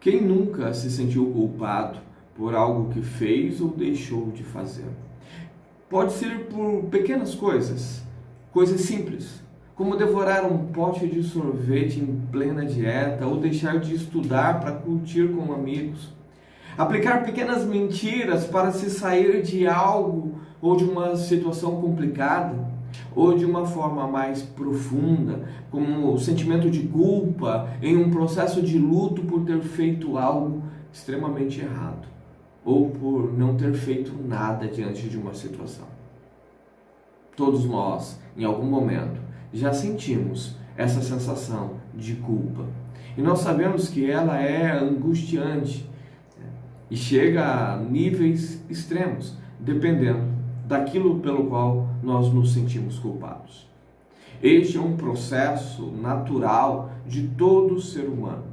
Quem nunca se sentiu culpado por algo que fez ou deixou de fazer? Pode ser por pequenas coisas, coisas simples, como devorar um pote de sorvete em plena dieta ou deixar de estudar para curtir com amigos. Aplicar pequenas mentiras para se sair de algo ou de uma situação complicada, ou de uma forma mais profunda, como o sentimento de culpa em um processo de luto por ter feito algo extremamente errado, ou por não ter feito nada diante de uma situação. Todos nós, em algum momento, já sentimos essa sensação de culpa. E nós sabemos que ela é angustiante e chega a níveis extremos, dependendo daquilo pelo qual nós nos sentimos culpados. Este é um processo natural de todo ser humano.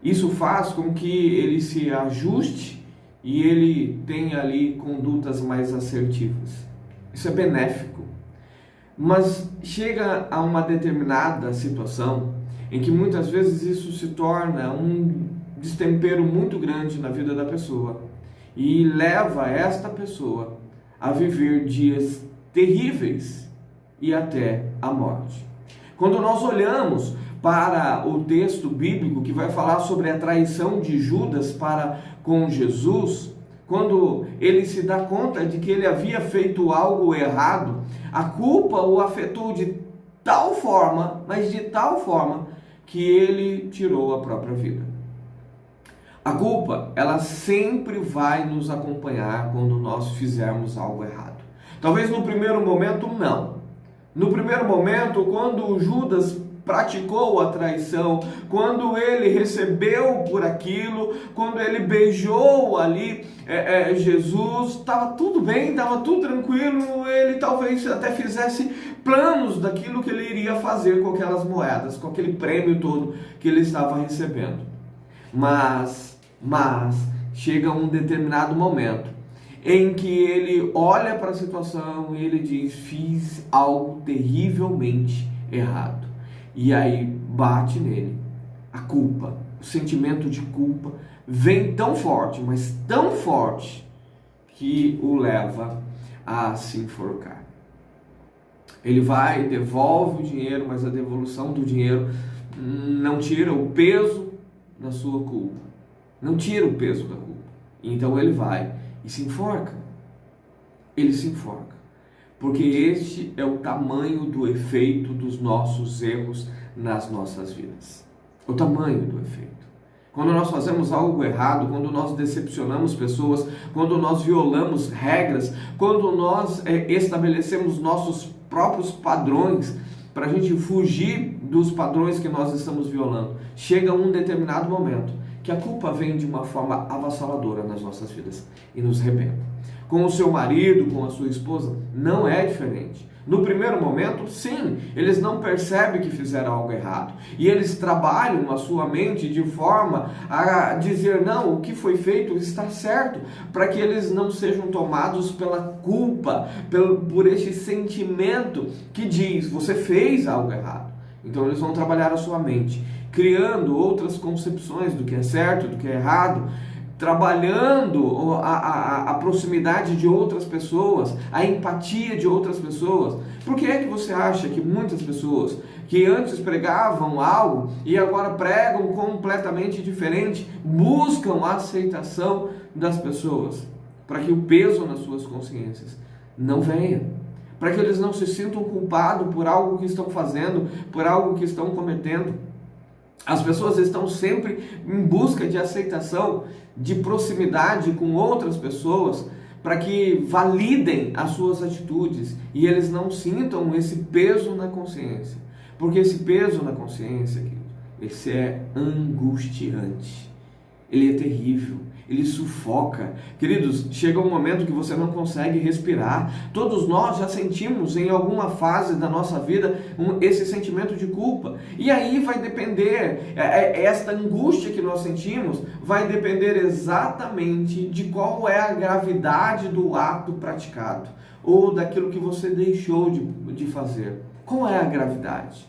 Isso faz com que ele se ajuste e ele tenha ali condutas mais assertivas. Isso é benéfico. Mas chega a uma determinada situação em que muitas vezes isso se torna um destempero muito grande na vida da pessoa e leva esta pessoa a viver dias terríveis e até a morte. Quando nós olhamos para o texto bíblico que vai falar sobre a traição de Judas para com Jesus, quando ele se dá conta de que ele havia feito algo errado, a culpa o afetou de tal forma, mas de tal forma, que ele tirou a própria vida. A culpa, ela sempre vai nos acompanhar quando nós fizermos algo errado. Talvez no primeiro momento, não. No primeiro momento, quando Judas praticou a traição, quando ele recebeu por aquilo, quando ele beijou ali Jesus, estava tudo bem, estava tudo tranquilo, ele talvez até fizesse planos daquilo que ele iria fazer com aquelas moedas, com aquele prêmio todo que ele estava recebendo. Mas chega um determinado momento em que ele olha para a situação e ele diz: fiz algo terrivelmente errado. E aí bate nele a culpa, o sentimento de culpa vem tão forte, mas tão forte, que o leva a se enforcar. Ele vai, devolve o dinheiro, mas a devolução do dinheiro não tira o peso da sua culpa. Não tira o peso da culpa. Então ele vai e se enforca. Ele se enforca. Porque este é o tamanho do efeito dos nossos erros nas nossas vidas. O tamanho do efeito. Quando nós fazemos algo errado, quando nós decepcionamos pessoas, quando nós violamos regras, quando nós estabelecemos nossos próprios padrões para a gente fugir dos padrões que nós estamos violando, chega um determinado momento que a culpa vem de uma forma avassaladora nas nossas vidas e nos arrebenta. Com o seu marido, com a sua esposa, não é diferente. No primeiro momento, sim, eles não percebem que fizeram algo errado. E eles trabalham a sua mente de forma a dizer: não, o que foi feito está certo, para que eles não sejam tomados pela culpa, por este sentimento que diz: você fez algo errado. Então eles vão trabalhar a sua mente, criando outras concepções do que é certo, do que é errado, trabalhando a proximidade de outras pessoas, a empatia de outras pessoas. Por que é que você acha que muitas pessoas que antes pregavam algo e agora pregam completamente diferente, buscam a aceitação das pessoas? Para que o peso nas suas consciências não venha. Para que eles não se sintam culpados por algo que estão fazendo, por algo que estão cometendo. As pessoas estão sempre em busca de aceitação, de proximidade com outras pessoas, para que validem as suas atitudes e eles não sintam esse peso na consciência. Porque esse peso na consciência, esse é angustiante, ele é terrível, ele sufoca. Queridos, chega um momento que você não consegue respirar. Todos nós já sentimos em alguma fase da nossa vida esse sentimento de culpa. E aí vai depender, esta angústia que nós sentimos, vai depender exatamente de qual é a gravidade do ato praticado, ou daquilo que você deixou de fazer. Qual é a gravidade?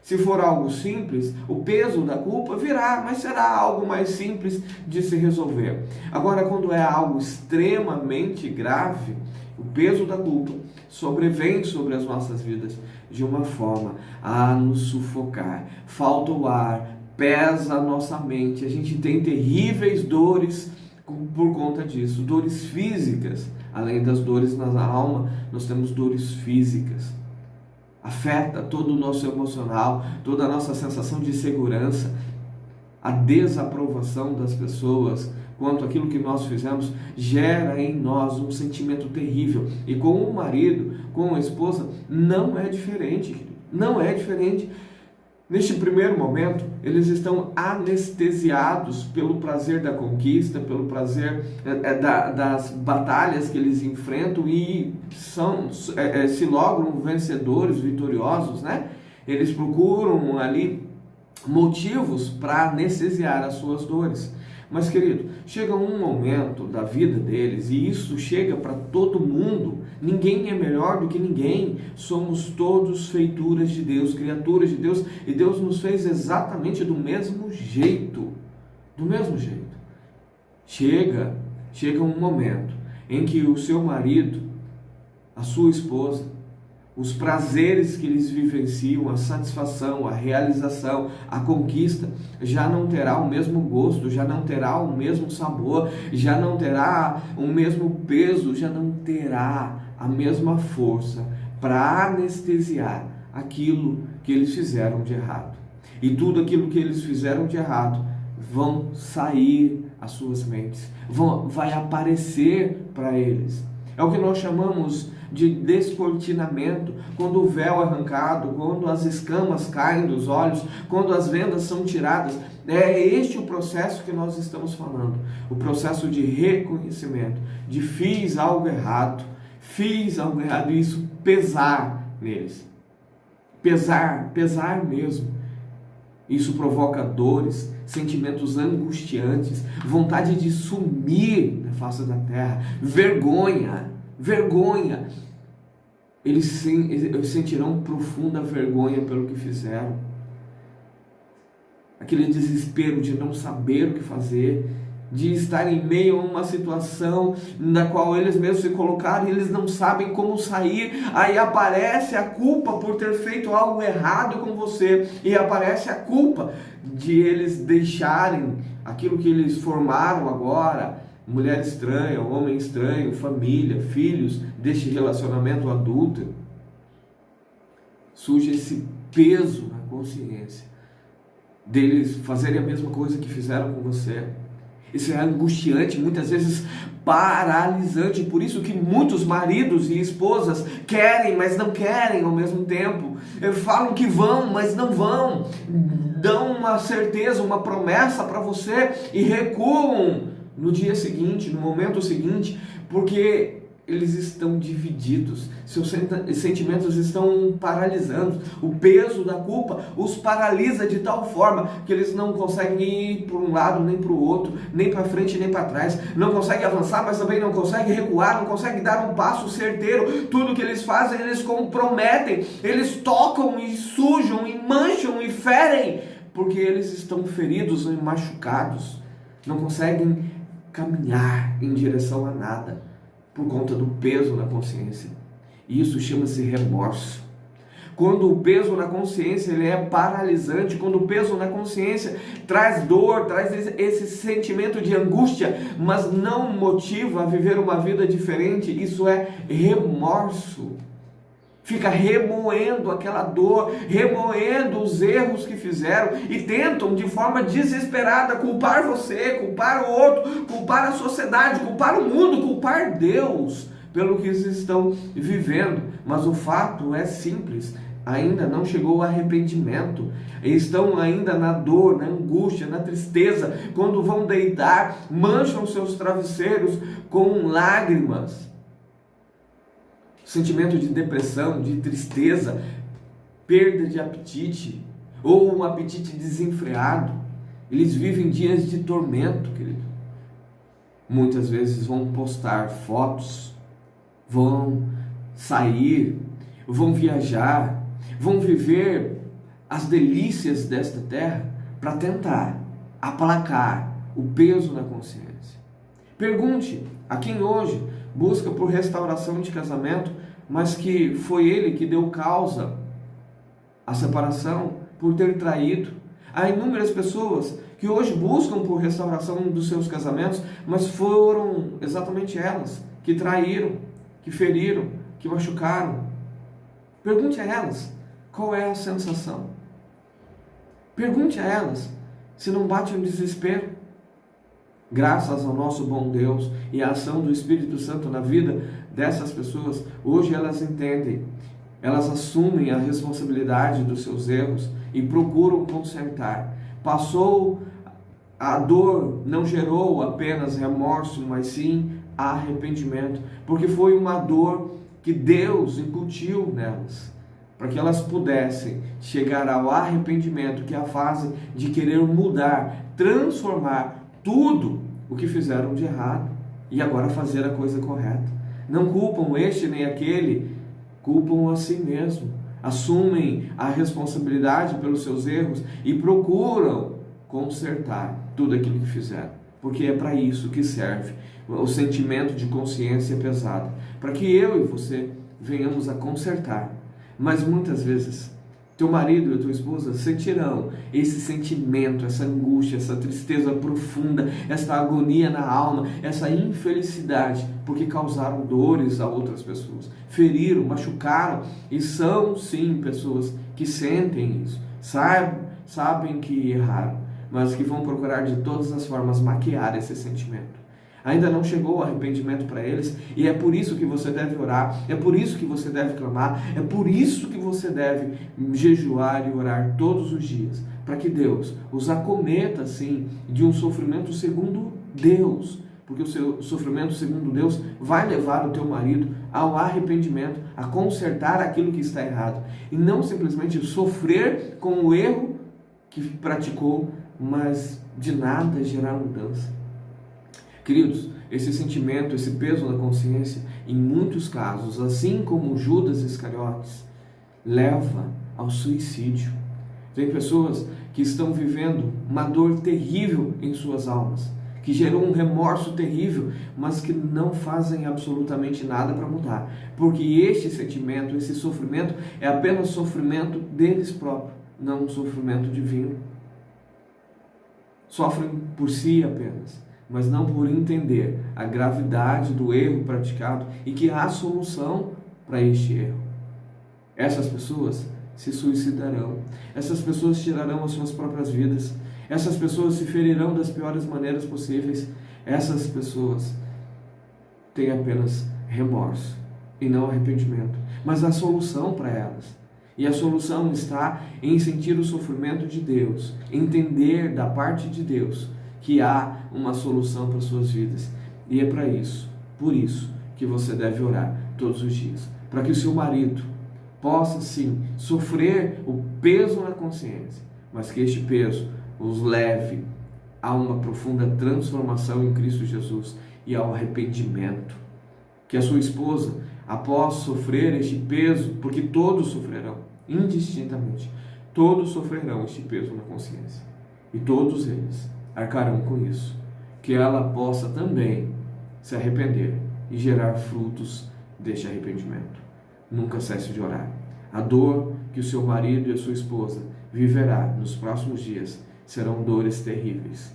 Se for algo simples, o peso da culpa virá, mas será algo mais simples de se resolver. Agora, quando é algo extremamente grave, o peso da culpa sobrevém sobre as nossas vidas de uma forma a nos sufocar. Falta o ar, pesa a nossa mente, a gente tem terríveis dores por conta disso, dores físicas. Além das dores na alma, nós temos dores físicas. Afeta todo o nosso emocional, toda a nossa sensação de segurança, a desaprovação das pessoas quanto àquilo que nós fizemos gera em nós um sentimento terrível. E com o marido, com a esposa, não é diferente, querido. Não é diferente. Neste primeiro momento, eles estão anestesiados pelo prazer da conquista, pelo prazer das batalhas que eles enfrentam e se logram vencedores, vitoriosos, né? Eles procuram ali motivos para anestesiar as suas dores. Mas, querido, chega um momento da vida deles, e isso chega para todo mundo. Ninguém é melhor do que ninguém. Somos todos feituras de Deus, criaturas de Deus, e Deus nos fez exatamente do mesmo jeito. Do mesmo jeito. Chega um momento em que o seu marido, a sua esposa, os prazeres que eles vivenciam, a satisfação, a realização, a conquista, já não terá o mesmo gosto, já não terá o mesmo sabor, já não terá o mesmo peso, já não terá a mesma força para anestesiar aquilo que eles fizeram de errado. E tudo aquilo que eles fizeram de errado vão sair às suas mentes, vai aparecer para eles. É o que nós chamamos de descortinamento, quando o véu é arrancado, quando as escamas caem dos olhos, quando as vendas são tiradas. É este o processo que nós estamos falando, o processo de reconhecimento, de fiz algo errado, e isso pesar neles, pesar mesmo. Isso provoca dores, sentimentos angustiantes, vontade de sumir da face da terra, vergonha. Eles sentirão profunda vergonha pelo que fizeram. Aquele desespero de não saber o que fazer, de estar em meio a uma situação na qual eles mesmos se colocaram e eles não sabem como sair. Aí aparece a culpa por ter feito algo errado com você, e aparece a culpa de eles deixarem aquilo que eles formaram agora, mulher estranha, homem estranho, família, filhos, deste relacionamento adúltero. Surge esse peso na consciência deles fazerem a mesma coisa que fizeram com você. Isso é angustiante, muitas vezes paralisante. Por isso que muitos maridos e esposas querem, mas não querem ao mesmo tempo. Falam que vão, mas não vão. Dão uma certeza, uma promessa para você e recuam no dia seguinte, no momento seguinte, porque eles estão divididos, seus sentimentos estão paralisando, o peso da culpa os paralisa de tal forma que eles não conseguem ir para um lado nem para o outro, nem para frente nem para trás, não conseguem avançar, mas também não conseguem recuar, não conseguem dar um passo certeiro. Tudo que eles fazem, eles comprometem, eles tocam e sujam e mancham e ferem, porque eles estão feridos e machucados, não conseguem caminhar em direção a nada por conta do peso na consciência. E isso chama-se remorso. Quando o peso na consciência ele é paralisante, quando o peso na consciência traz dor, traz esse sentimento de angústia, mas não motiva a viver uma vida diferente, isso é remorso. Fica remoendo aquela dor, remoendo os erros que fizeram e tentam de forma desesperada culpar você, culpar o outro, culpar a sociedade, culpar o mundo, culpar Deus pelo que eles estão vivendo. Mas o fato é simples, ainda não chegou o arrependimento, estão ainda na dor, na angústia, na tristeza. Quando vão deitar, mancham seus travesseiros com lágrimas. Sentimento de depressão, de tristeza, perda de apetite, ou um apetite desenfreado. Eles vivem dias de tormento, querido. Muitas vezes vão postar fotos, vão sair, vão viajar, vão viver as delícias desta terra para tentar aplacar o peso na consciência. Pergunte a quem hoje busca por restauração de casamento, mas que foi ele que deu causa à separação por ter traído. Há inúmeras pessoas que hoje buscam por restauração dos seus casamentos, mas foram exatamente elas que traíram, que feriram, que machucaram. Pergunte a elas qual é a sensação. Pergunte a elas se não bate um desespero. Graças ao nosso bom Deus e à ação do Espírito Santo na vida dessas pessoas, hoje elas entendem, elas assumem a responsabilidade dos seus erros e procuram consertar. Passou, a dor não gerou apenas remorso, mas sim arrependimento, porque foi uma dor que Deus incutiu nelas, para que elas pudessem chegar ao arrependimento, que é a fase de querer mudar, transformar tudo o que fizeram de errado e agora fazer a coisa correta. Não culpam este nem aquele, culpam a si mesmo, assumem a responsabilidade pelos seus erros e procuram consertar tudo aquilo que fizeram, porque é para isso que serve o sentimento de consciência pesada, para que eu e você venhamos a consertar. Mas muitas vezes teu marido e a tua esposa sentirão esse sentimento, essa angústia, essa tristeza profunda, essa agonia na alma, essa infelicidade, porque causaram dores a outras pessoas, feriram, machucaram, e são sim pessoas que sentem isso, sabem que erraram, mas que vão procurar de todas as formas maquiar esse sentimento. Ainda não chegou o arrependimento para eles, e é por isso que você deve orar, é por isso que você deve clamar, é por isso que você deve jejuar e orar todos os dias, para que Deus os acometa, sim, de um sofrimento segundo Deus, porque o seu sofrimento segundo Deus vai levar o teu marido ao arrependimento, a consertar aquilo que está errado, e não simplesmente sofrer com o erro que praticou, mas de nada gerar mudança. Queridos, esse sentimento, esse peso na consciência, em muitos casos, assim como Judas Iscariotes, leva ao suicídio. Tem pessoas que estão vivendo uma dor terrível em suas almas, que gerou um remorso terrível, mas que não fazem absolutamente nada para mudar, porque este sentimento, esse sofrimento, é apenas sofrimento deles próprios, não um sofrimento divino. Sofrem por si apenas, mas não por entender a gravidade do erro praticado e que há solução para este erro. Essas pessoas se suicidarão, essas pessoas tirarão as suas próprias vidas, essas pessoas se ferirão das piores maneiras possíveis, essas pessoas têm apenas remorso e não arrependimento, mas há solução para elas. E a solução está em sentir o sofrimento de Deus, entender da parte de Deus que há uma solução para as suas vidas. E é para isso, por isso, que você deve orar todos os dias. Para que o seu marido possa, sim, sofrer o peso na consciência, mas que este peso os leve a uma profunda transformação em Cristo Jesus e ao arrependimento. Que a sua esposa, após sofrer este peso, porque todos sofrerão, indistintamente, todos sofrerão este peso na consciência. E todos eles arcarão com isso, que ela possa também se arrepender e gerar frutos deste arrependimento. Nunca cesse de orar. A dor que o seu marido e a sua esposa viverá nos próximos dias serão dores terríveis,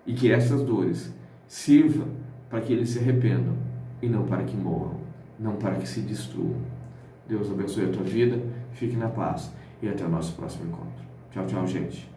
e que essas dores sirvam para que eles se arrependam e não para que morram, não para que se destruam. Deus abençoe a tua vida, fique na paz e até o nosso próximo encontro. Tchau, tchau, gente.